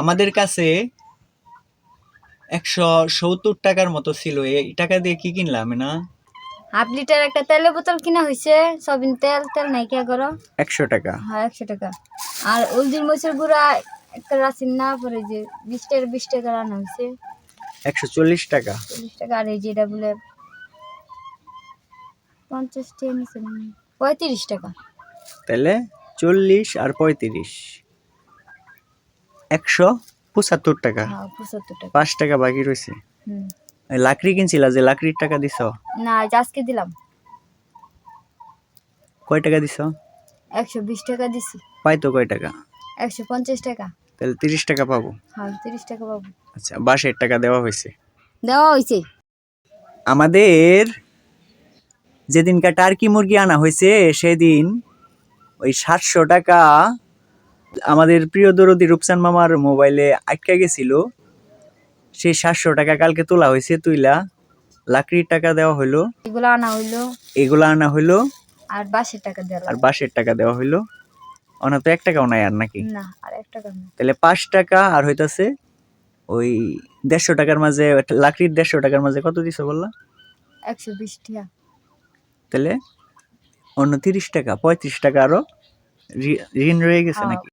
আমাদের কাছে 170 টাকার মতো ছিল। এই টাকা দিয়ে কি কিনলাম না? হাফ লিটার একটা তেলের বোতল কিনা হয়েছে। সবিন তেল তেল নাই কে করো 100 টাকা। হ্যাঁ 100 টাকা। আর হলদির মরিচের গুঁড়া একটা রাসিন না পরে যে 20 টাকা রান্না হয়েছে 140 টাকা। 40 টাকা। আর এই যেটা বলে 50 টাকা নিচে 35 টাকা। তাহলে 40 আর 35 175 টাকা। হ্যাঁ 75 টাকা। 5 টাকা বাকি রয়েছে। হুম। লাকড়ি কিনছিলা, যে লাকড়ির টাকা দিছ? না আজকে দিলাম। কয় টাকা দিছ? 120 টাকা দিছি। পাইতো কয় টাকা? 150 টাকা। তাহলে 30 টাকা পাবো। হ্যাঁ 30 টাকা পাবো। আচ্ছা, 62 টাকা দেওয়া হয়েছে। দেওয়া হয়েছে। আমাদের যেদিনকার টার্কি মুরগি আনা হয়েছে সেদিন ওই 700 টাকা আমাদের প্রিয় দরদি রূপসান মামার মোবাইলে আটকা গেছিল। সেই 700 টাকা কালকে তোলা হয়েছে। তুইলা লাকড়ির টাকা দেওয়া হইলো, এগুলো আনা হইলো, এগুলা আনা হইলো, আর 22 টাকা আর দিলাম। 62 টাকা দেওয়া হইলো। অনা তো 1 টাকাও নাই আর নাকি? না আর 1 টাকা না। তাহলে 5 টাকা আর হইতাছে ওই 150 টাকার মাঝে, লাকড়ির 150 টাকার মাঝে কত দিছো বললা? 120 টাকা। তাহলে অন্য 30 টাকা, 35 টাকা আরো ঋণ রয়ে গেছে নাকি?